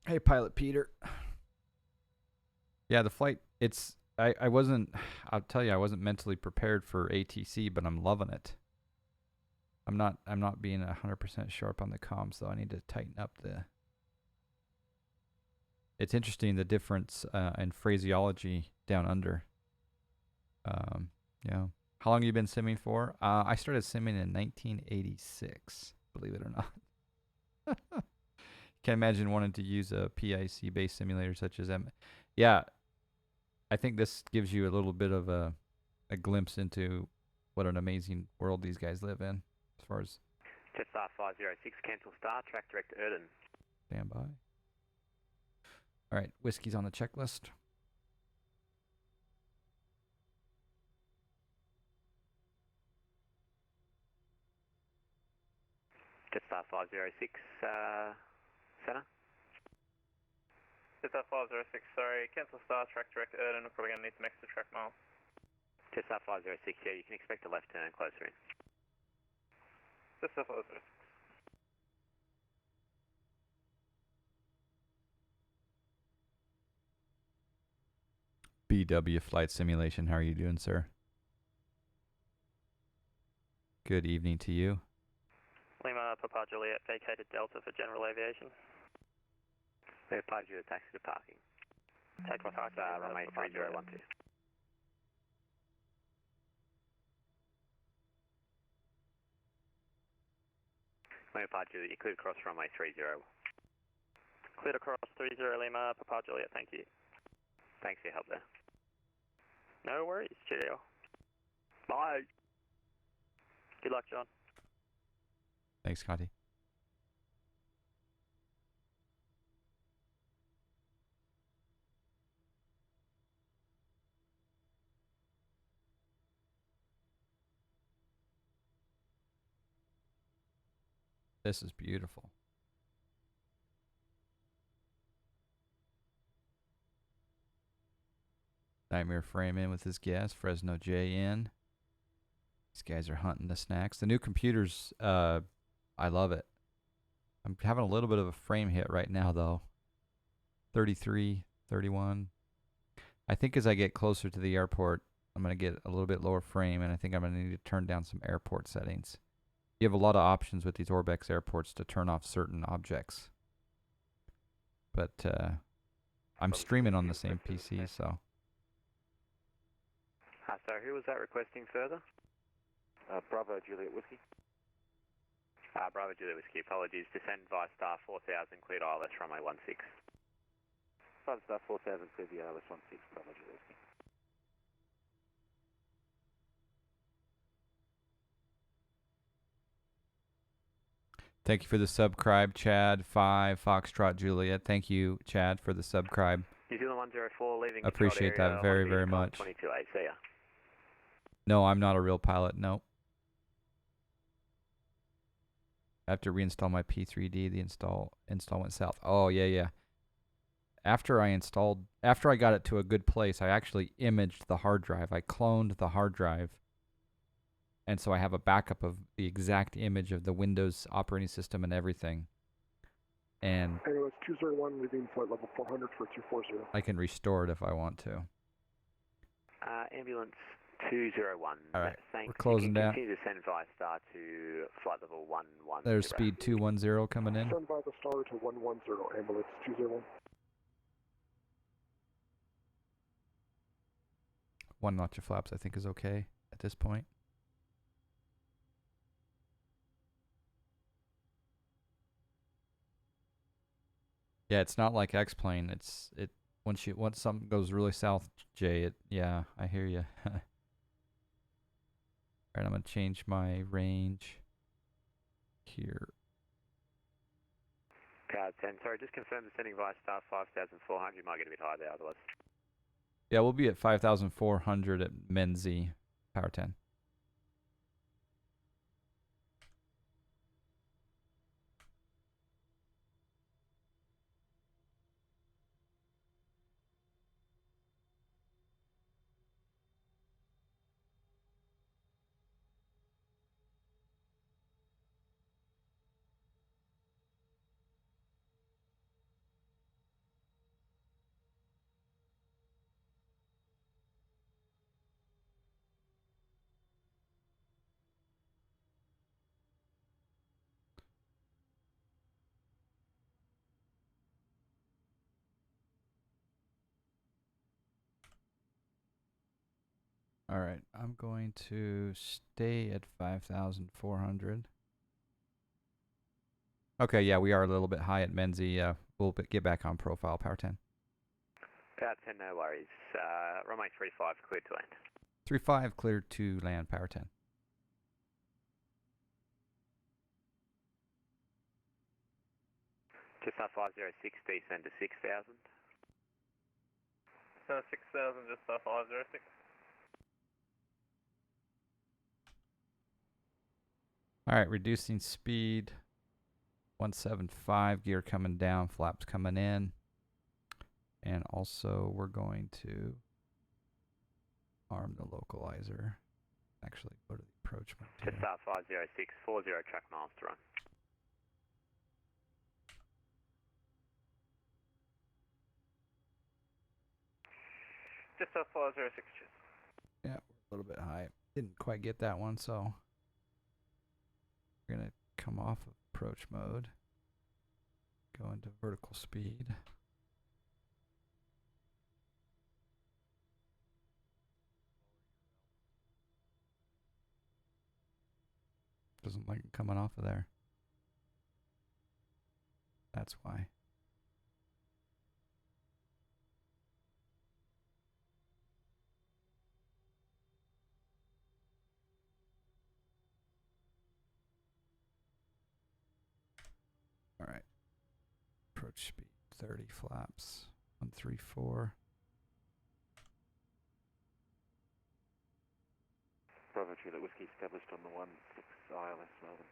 Hey, Pilot Peter. Yeah, the flight, I wasn't, I'll tell you, I wasn't mentally prepared for ATC, but I'm loving it. I'm not being 100% sharp on the comms, though. I need to tighten up the. It's interesting the difference in phraseology down under. Yeah. How long have you been simming for? I started simming in 1986, believe it or not. Can't imagine wanting to use a PIC based simulator such as M. Yeah, I think this gives you a little bit of a glimpse into what an amazing world these guys live in as far as. Jetstar 506, cancel star, track direct Erden. Stand by. All right, whiskey's on the checklist. Jetstar 506, center. Jetstar 506, sorry, cancel star, track direct Erden. We're probably going to need some extra track miles. Jetstar 506, yeah, you can expect a left turn closer in. Jetstar 506. BW Flight Simulation, how are you doing, sir? Good evening to you. Lima, Papa Juliet, vacated Delta for general aviation. We have 5 taxi to parking. Take off runway 3012. Lima Papa Juliet, you cleared across runway 30. Cleared across 30 Lima, Papa Juliet, thank you. Thanks for your help there. No worries, cheerio. Bye. Good luck, John. Thanks, Scotty. This is beautiful. Nightmare frame in with his guest, Fresno JN. These guys are hunting the snacks. The new computers, I love it. I'm having a little bit of a frame hit right now, though. 33, 31. I think as I get closer to the airport, I'm going to get a little bit lower frame, and I think I'm going to need to turn down some airport settings. You have a lot of options with these Orbex airports to turn off certain objects. But I'm streaming on the same PC, so. Sorry, who was that requesting further? Bravo Juliet Whiskey. Bravo Juliet Whiskey, apologies. Descend via star 4000, cleared ILS runway 16. 5 star 4000, cleared the ILS 16, Bravo Juliet Whiskey. Thank you for the subscribe, Chad 5 Foxtrot Juliet. Thank you, Chad, for the subscribe. New Zealand 104 leaving. Appreciate that very, very much. 22A, see ya. No, I'm not a real pilot. Nope. I have to reinstall my P3D. The install went south. Oh yeah. After I got it to a good place, I actually imaged the hard drive. I cloned the hard drive. And so I have a backup of the exact image of the Windows operating system and everything. And AOS 201 leaving flight level 400 for 240. I can restore it if I want to. Ambulance 201. All right, thanks. we're closing down. Continue to send via star to flight level 110. There's speed 210 coming in. Send by the star to 110, ambulance 201. 1 notch of flaps I think is okay at this point. Yeah, it's not like X-Plane. Once something goes really south, Jay, yeah, I hear you. All right, I'm going to change my range here. Card 10, sorry, just confirm descending via star 5400. You might get a bit high there otherwise. Yeah, we'll be at 5,400 at Menzie, Power 10. All right, I'm going to stay at 5,400. Okay, yeah, we are a little bit high at Menzie. We'll get back on profile, Power 10. Power 10, no worries. Runway 35, cleared to land. 35, cleared to land, Power 10. Just 506, descend to 6,000. So 6,000, just 506. All right, reducing speed. 175, gear coming down, flaps coming in. And also we're going to arm the localizer. Actually, go to the approach mode Just here. 506, 40 track miles to run. Just 506, cheers. Yeah, we're a little bit high. Didn't quite get that one, so we're going to come off of approach mode. Go into vertical speed. Doesn't like it coming off of there. That's why. All right. Approach speed 30 flaps. 134. Bravo Juliet Whiskey established on the 16 ILS Melbourne.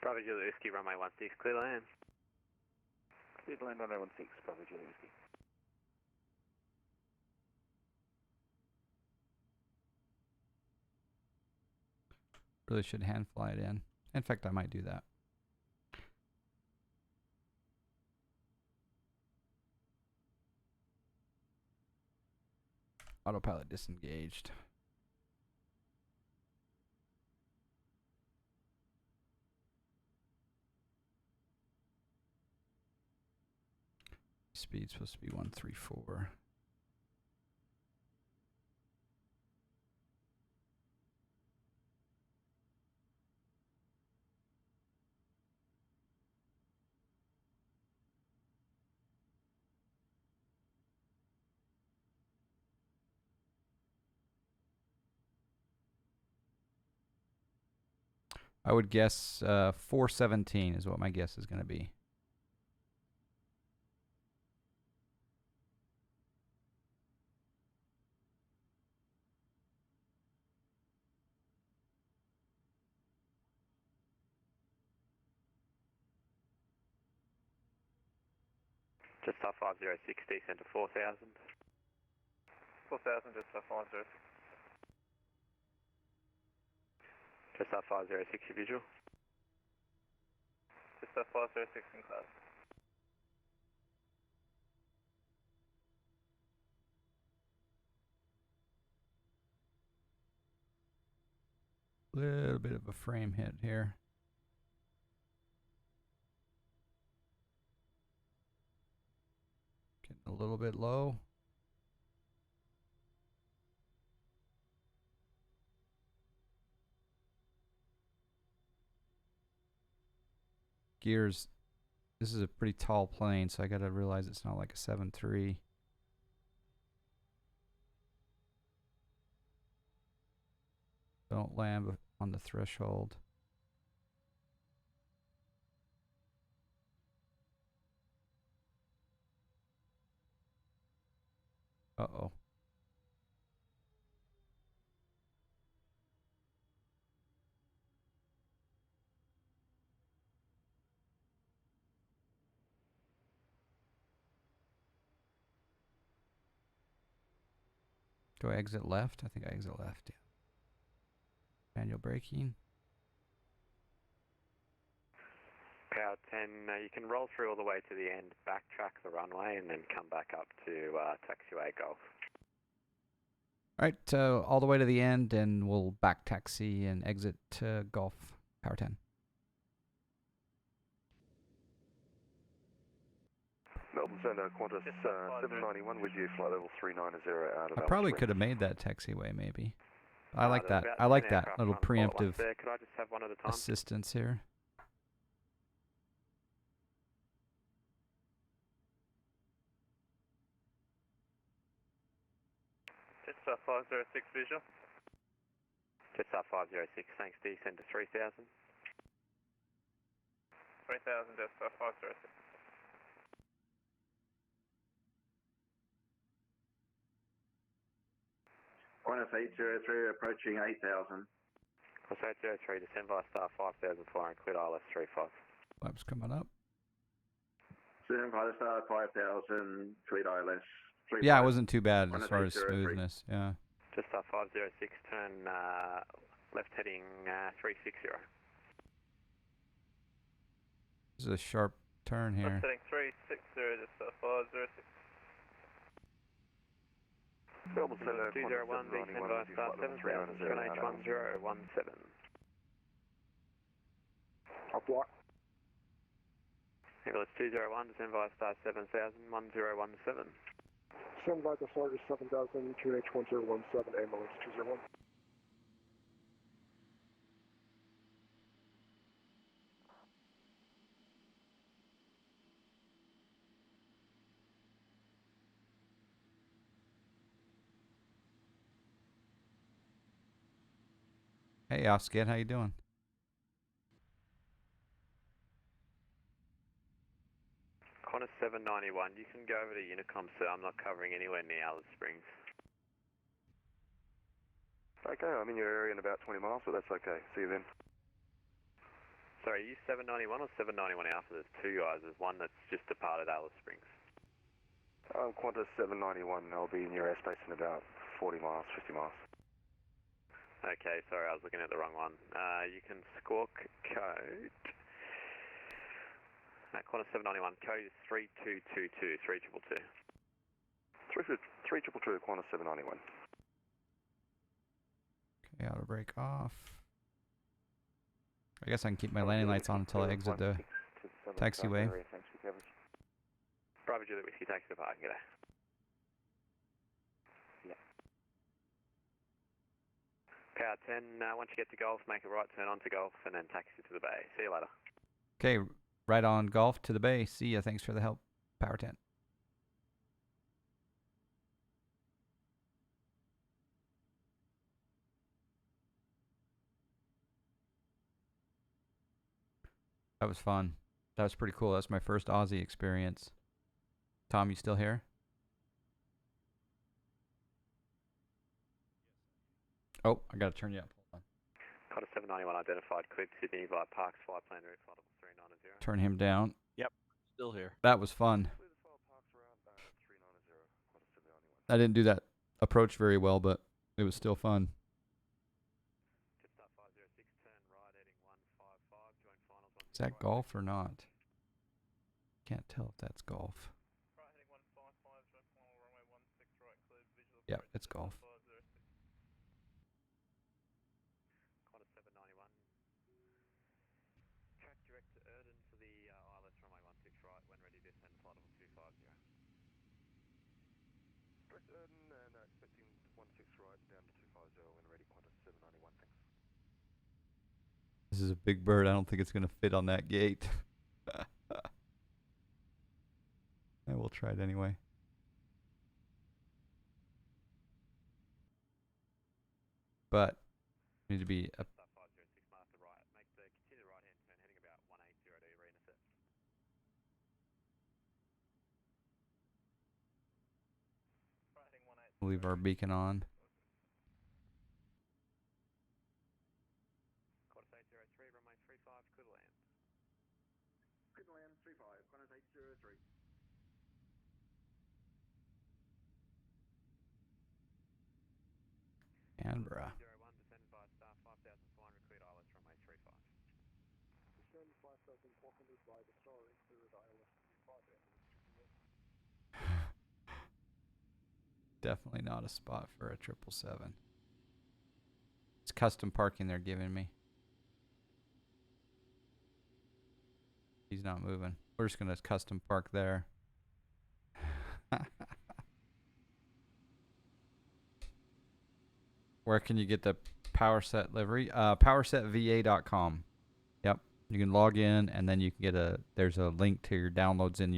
Bravo Juliet Whiskey, runway 16, clear land. Cleared to land on 016, Bravo Juliet Whiskey. Really should hand fly it in. In fact, I might do that. Autopilot disengaged. Speed's supposed to be 134. I would guess 417 is what my guess is going to be. Just 506, descend to 4,000. 4,000, just 506. Just 506, your visual. Just 506 in class. Little bit of a frame hit here. Getting a little bit low. Gears. This is a pretty tall plane, so I got to realize it's not like a 7.3. Don't land on the threshold. Uh-oh. Do I exit left? I think I exit left, yeah. Manual braking. Power 10, you can roll through all the way to the end, backtrack the runway, and then come back up to taxiway Golf. All right, all the way to the end, and we'll back taxi and exit to Golf, Power 10. Melbourne Center, Qantas 791 with you, flight level 390 out of I Alice probably Springs. could have made that taxiway maybe. I like there's that. about I like 10 that aircraft little on flight at once preemptive there. Could I just have one at a time? assistance here. Jetstar 506 visual. Jetstar 506, thanks, descend to 3000. 3000 Jetstar 506. Qantas 803 approaching 8,000. Qantas 803, descend via star 5000, flying clear ILS 35. Flaps coming up. Zoom pilot star 5,000, cleared ILS 35. Yeah, it wasn't too bad as Qantas far as 803. smoothness. Yeah. Jetstar 506, turn left heading 360. This is a sharp turn here. Left heading 360 Jetstar 506. Melbourne Center, 201, Qantas descend 791 via with you, star flight level 7000, 390 out of Alice. 7H1017. I'll block. Ambulance 201, descend via star 7000, 1017. Send by the Sarge 7000, 2H1017, ambulance 201. Hey, Oscar, how you doing? Qantas 791, you can go over to Unicom, sir. I'm not covering anywhere near Alice Springs. Okay, I'm in your area in about 20 miles, but that's okay. See you then. Sorry, are you 791 or 791 Alpha? There's two guys. There's one that's just departed Alice Springs. Qantas 791, I'll be in your airspace in about 40 miles, 50 miles. Okay, sorry, I was looking at the wrong one. You can squawk code. Qantas 791, code is 3222, 3222. 3222, Qantas 791. Okay, auto brake off. I guess I can keep my landing lights on until I exit the taxiway. Bravo Juliet Whiskey, taxi to parking, g'day. Yeah. Power 10, once you get to Golf, make a right turn onto Golf and then taxi to the bay. See you later. Okay, right on Golf to the bay. See ya. Thanks for the help. Power 10. That was fun. That was pretty cool. That's my first Aussie experience. Tom, you still here? Oh, I gotta turn you up. Hold on. Qantas 791 identified, cleared Sydney via Parks, flight plan route, flight level 390. Turn him down. Yep, still here. That was fun. I didn't do that approach very well, but it was still fun. Jetstar 506, turn right heading 155, join finals on Is that Golf or not? Can't tell if that's Golf. Right heading 155, join final runway 16 right, cleared visual. Yep, it's Golf. Qantas 791. Track direct to Erden for the ILS runway 16 right, when ready descend flight level 250. Direct Erden and expecting 16 right down to 250 when ready, Qantas 791, thanks. This is a big bird. I don't think it's gonna fit on that gate. I will try it anyway. But need to be a Jetstar 506, mark the right. Make the continue right hand turn heading about 180 to arena set. Right heading 18. leave our beacon on. Qantas 803, runway 35, clear to land. Clear to land 35, Qantas 803. Canberra. 201, descend by star 5400, cleared ILS runway 35. Descend 5400 by the Star and clear at ILS 35, ambulance 201. Definitely not a spot for a 777. It's custom parking they're giving me. He's not moving. We're just gonna custom park there. Where can you get the PowerSet livery? PowerSetVA.com. Yep. You can log in, and then you can get there's a link to your downloads in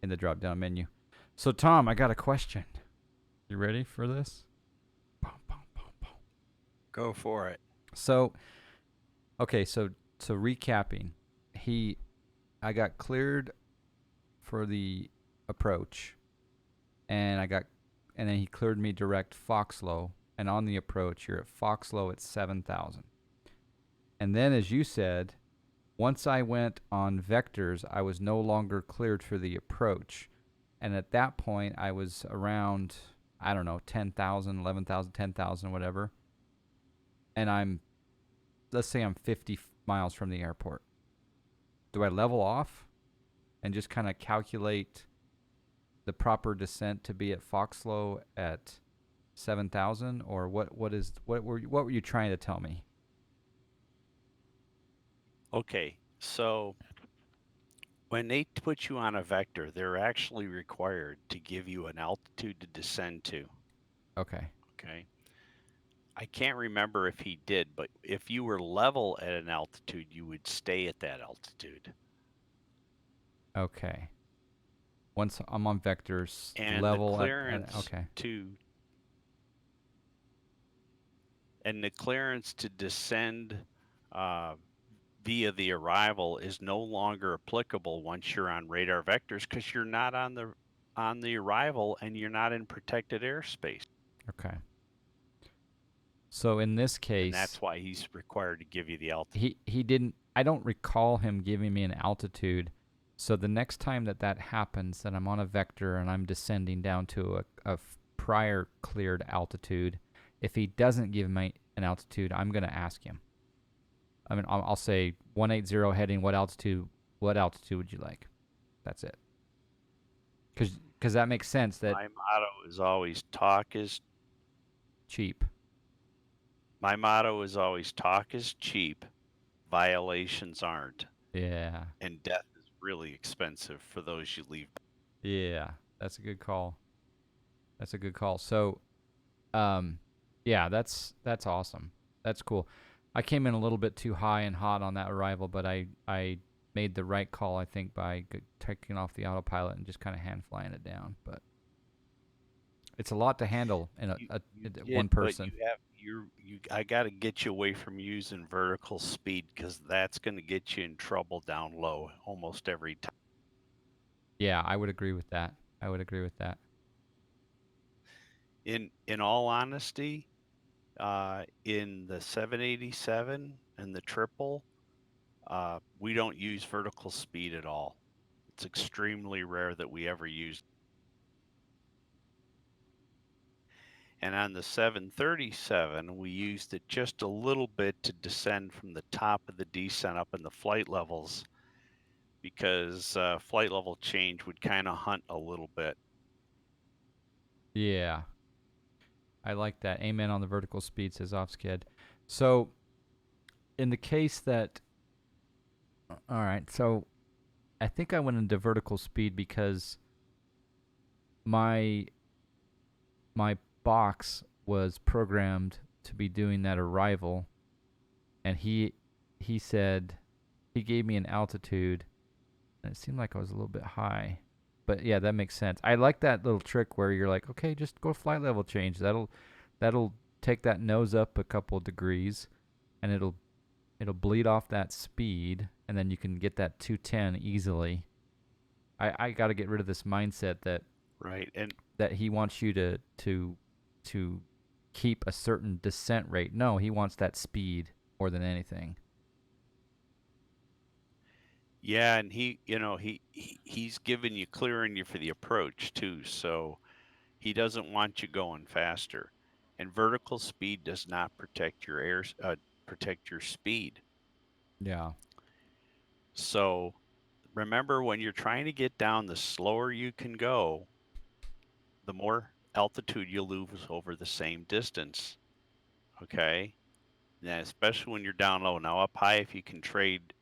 the drop-down menu. So, Tom, I got a question. You ready for this? Go for it. So, okay, so recapping, I got cleared for the approach, and then he cleared me direct Foxlow, and on the approach, you're at Foxlow at 7,000. And then, as you said, once I went on vectors, I was no longer cleared for the approach, and at that point, I was around, I don't know, 10,000, 11,000, 10,000, whatever. And let's say I'm 50 miles from the airport. Do I level off and just kind of calculate the proper descent to be at Foxlow at 7,000, or what were you trying to tell me? Okay, so when they put you on a vector, they're actually required to give you an altitude to descend to. Okay. Okay. I can't remember if he did, but if you were level at an altitude, you would stay at that altitude. Okay. Once I'm on vectors, And level the clearance okay. And the clearance to descend via the arrival is no longer applicable once you're on radar vectors, because you're not on the arrival and you're not in protected airspace. Okay. So in this case, and that's why he's required to give you the altitude. He didn't. I don't recall him giving me an altitude. So the next time that happens, that I'm on a vector and I'm descending down to a prior cleared altitude, if he doesn't give me an altitude, I'm going to ask him. I mean, I'll say 180 heading. What altitude would you like? That's it. Because that makes sense. That my motto is always talk is cheap. My motto is always talk is cheap, violations aren't. Yeah. And death is really expensive for those you leave. Yeah, that's a good call. So, yeah, that's awesome. That's cool. I came in a little bit too high and hot on that arrival, but I made the right call, I think, by taking off the autopilot and just kind of hand flying it down. But it's a lot to handle in one person. But I got to get you away from using vertical speed, because that's going to get you in trouble down low almost every time. Yeah, I would agree with that. In all honesty, in the 787 and the triple, we don't use vertical speed at all. It's extremely rare that we ever use. And on the 737, we used it just a little bit to descend from the top of the descent up in the flight levels, because flight level change would kind of hunt a little bit. Yeah. I like that. Amen on the vertical speed, says Offsked. So, in the case that... All right, so I think I went into vertical speed because my box was programmed to be doing that arrival, and he said he gave me an altitude, and it seemed like I was a little bit high. But yeah, that makes sense. I like that little trick where you're like, okay, just go flight level change. That'll take that nose up a couple degrees, and it'll bleed off that speed, and then you can get that 210 easily. I got to get rid of this mindset that right, and that he wants you to keep a certain descent rate. No, he wants that speed more than anything. Yeah, and he's giving you, clearing you for the approach too, so he doesn't want you going faster. And vertical speed does not protect your protect your speed. Yeah. So remember, when you're trying to get down, the slower you can go, the more altitude you'll lose over the same distance. Okay? Yeah, especially when you're down low. Now up high, if you can trade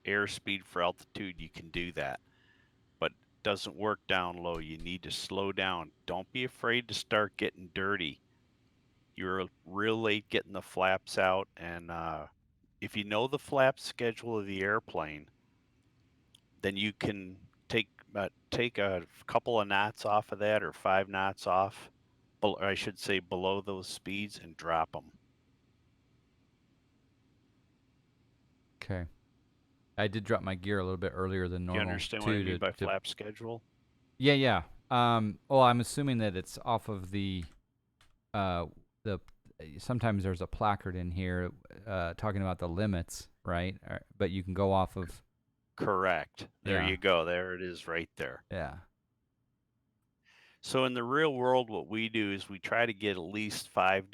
airspeed for altitude, you can do that. But doesn't work down low. You need to slow down. Don't be afraid to start getting dirty. You're real late getting the flaps out, and if you know the flap schedule of the airplane, then you can take a couple of knots off of that, or 5 knots off, I should say below those speeds, and drop them. Okay. I did drop my gear a little bit earlier than Do you normal understand what I too. mean by flap schedule? Yeah, yeah. Well, I'm assuming that it's off of the sometimes there's a placard in here talking about the limits, right? But you can go off of. Correct. There Yeah. you go. There it is right there. Yeah. So in the real world, what we do is we try to get at least 5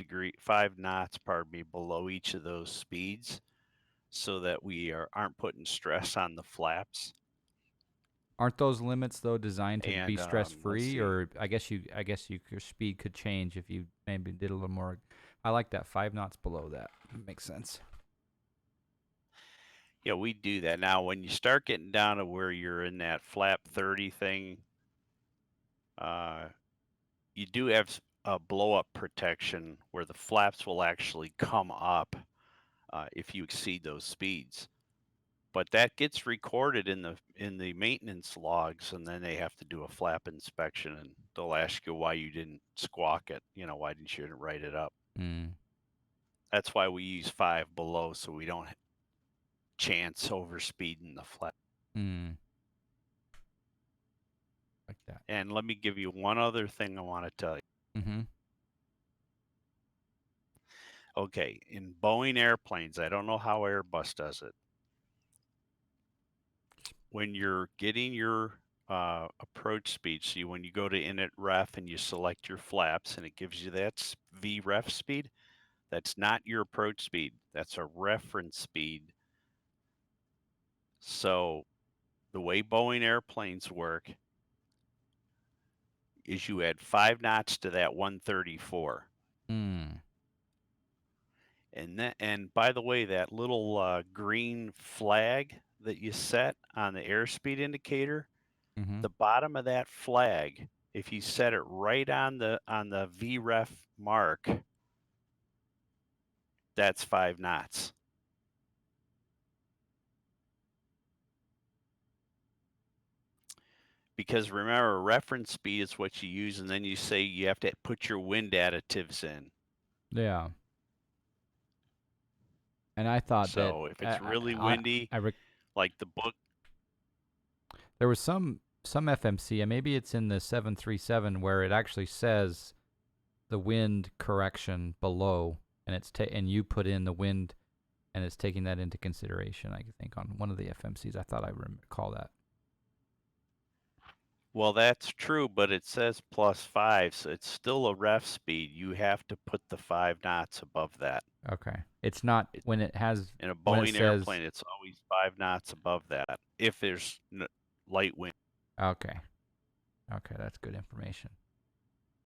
knots, below each of those speeds, so that we aren't putting stress on the flaps. Aren't those limits though designed to be And stress let's free, see. or I guess your speed could change if you maybe did a little more. I like that 5 knots below that. Makes sense. Yeah, we do that. Now, when you start getting down to where you're in that flap 30 thing, you do have a blow-up protection where the flaps will actually come up if you exceed those speeds. But that gets recorded in the maintenance logs, and then they have to do a flap inspection, and they'll ask you why you didn't squawk it. Why didn't you write it up? That's why we use 5 below, so we don't chance overspeeding the flap. Like that. And let me give you one other thing I want to tell you. Okay, in Boeing airplanes, I don't know how Airbus does it. When you're getting your approach speed, see, when you go to init ref and you select your flaps and it gives you that Vref speed, that's not your approach speed. That's a reference speed. So the way Boeing airplanes work is you add 5 knots to that 134. And by the way, that little green flag that you set on the airspeed indicator, the bottom of that flag, if you set it right on the VREF mark, that's 5 knots. Because remember, reference speed is what you use, and then you say you have to put your wind additives in. Yeah. And I thought so if it's really windy, like the book. There was some FMC, and maybe it's in the 737 where it actually says the wind correction below, and and you put in the wind, and it's taking that into consideration. I think on one of the FMCs, I thought I recall that. Well, that's true, but it says +5, so it's still a ref speed. You have to put the 5 knots above that. Okay. It's not when it has in a Boeing airplane. It's always 5 knots above that if there's light wind. Okay. Okay, that's good information.